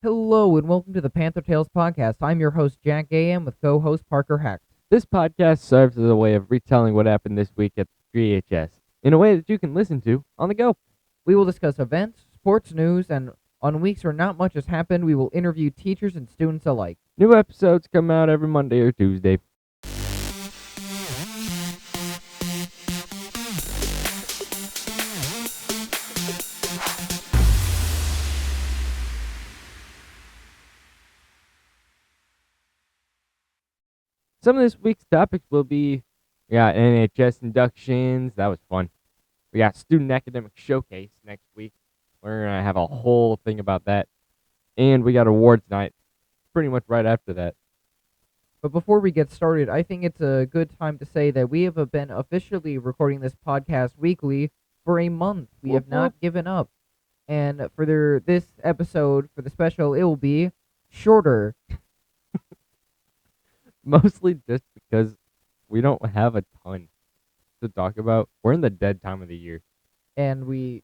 Hello and welcome to the Panther Tales podcast. I'm your host Jack A.M. with co-host Parker Hecht. This podcast serves as a way of retelling what happened this week at the GHS in a way that you can listen to on the go. We will discuss events, sports news, and on weeks where not much has happened, we will interview teachers and students alike. New episodes come out every Monday or Tuesday. Some of this week's topics will be we got NHS inductions. That was fun. We got student academic showcase next week. We're going to have a whole thing about that. And we got awards night pretty much right after that. But before we get started, I think it's a good time to say that we have been officially recording this podcast weekly for a month. We have not given up. And for this episode, for the special, it will be shorter. Mostly just because we don't have a ton to talk about. We're in the dead time of the year. And we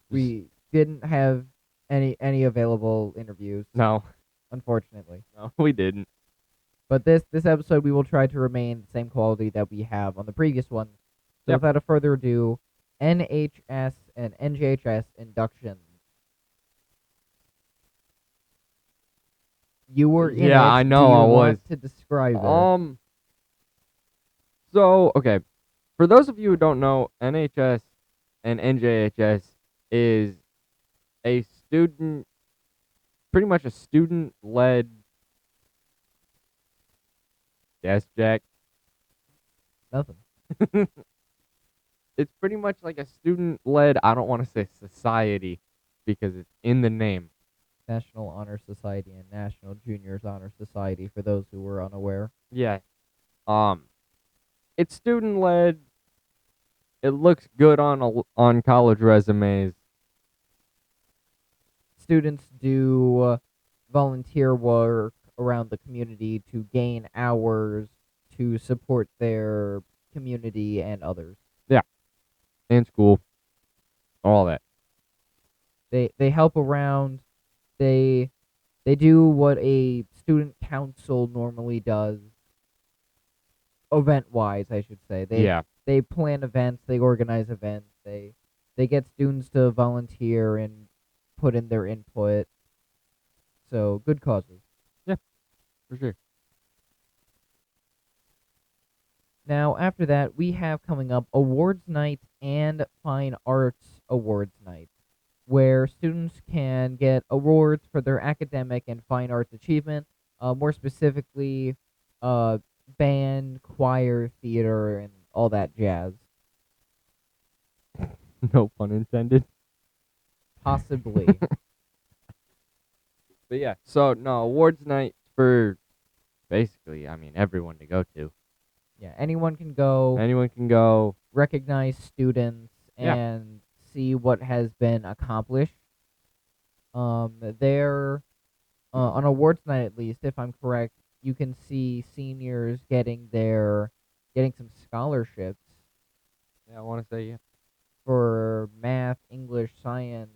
didn't have any available interviews. No, Unfortunately. we didn't. But this episode we will try to remain the same quality that we have on the previous one. So Yep. without a further ado, NHS and NJHS inductions. You were in it. Yeah, I know, Do you I want was. to describe it? So, okay. For those of you who don't know, NHS and NJHS is pretty much a student-led, yes, Jack? Nothing. It's pretty much like a student-led, I don't want to say society, because it's in the name. National Honor Society and National Juniors Honor Society, for those who were unaware. Yeah. It's student-led. It looks good on college resumes. Students do volunteer work around the community to gain hours to support their community and others. In school, all that. They help around. They do what a student council normally does. Event wise, I should say. They plan events. They organize events. They get students to volunteer and put in their input. So good causes. For sure. Now, after that, we have coming up awards night and fine arts awards night, where students can get awards for their academic and fine arts achievement, more specifically, band, choir, theater, and all that jazz. No pun intended. Possibly. But yeah, so no, awards night for basically, everyone to go to. Yeah, anyone can go, Anyone can go. recognize students, Yeah. and see what has been accomplished. There, on awards night at least, if I'm correct, you can see seniors getting some scholarships Yeah, I want to say yeah. for math, English, science,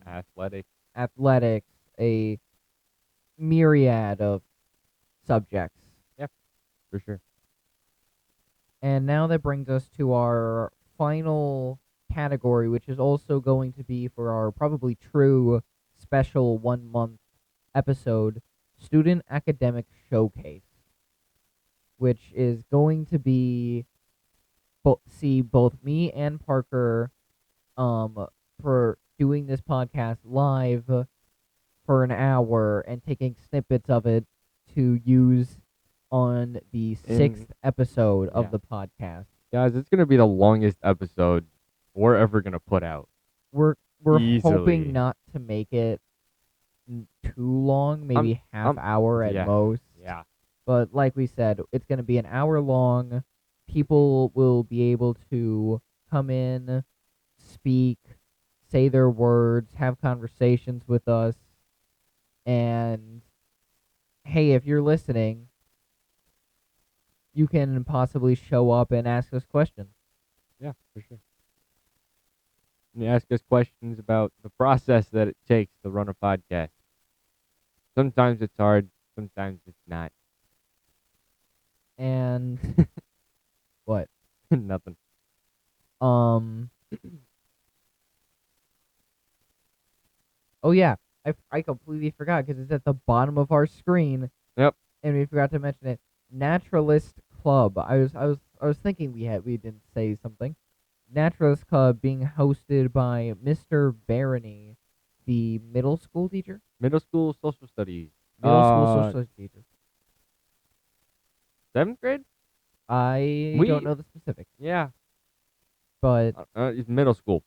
Athletics. athletics, a myriad of subjects. For sure. And now that brings us to our final category, which is also going to be for our probably true special 1 month episode, Student Academic Showcase, which is going to be see both me and Parker for doing this podcast live for an hour and taking snippets of it to use on the sixth episode of yeah. the podcast. Guys, it's gonna be the longest episode we're ever gonna put out. We're Easily. hoping not to make it too long, maybe half hour at yeah. most. Yeah. But like we said, it's going to be an hour long. People will be able to come in, speak, say their words, have conversations with us. And hey, if you're listening, you can possibly show up and ask us questions. Yeah, for sure. And you ask us questions about the process that it takes to run a podcast. Sometimes it's hard. Sometimes it's not. And what? Nothing. Um. Oh yeah, I completely forgot because it's at the bottom of our screen, Yep. and we forgot to mention it. Naturalist Club. I was thinking we didn't say something. Naturalist Club being hosted by Mr. Barony, the middle school teacher. Middle school social studies. Middle school social studies teacher. 7th grade? I don't We know the specifics, yeah. but It's middle school.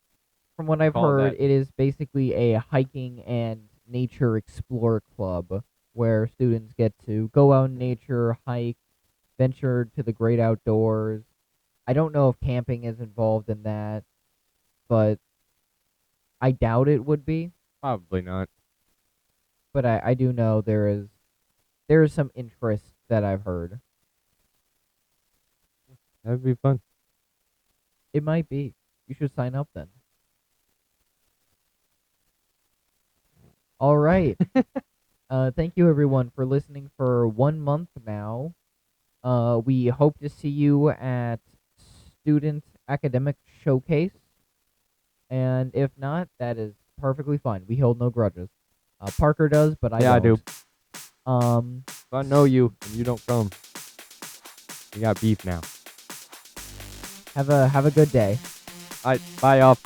from what I've Call heard, that. it is basically a hiking and nature explore club where students get to go out in nature, hike, venture to the great outdoors. I don't know if camping is involved in that, but I doubt it would be. Probably not. But I do know there is some interest that I've heard. That'd be fun. It might be. You should sign up then. All right. Thank you everyone for listening for 1 month now. We hope to see you at Student Academic Showcase, and if not, that is perfectly fine. We hold no grudges. Parker does, but I Yeah, I do. don't. Um, If I know you and you don't come, we got beef now. have a good day. Alright, bye y'all.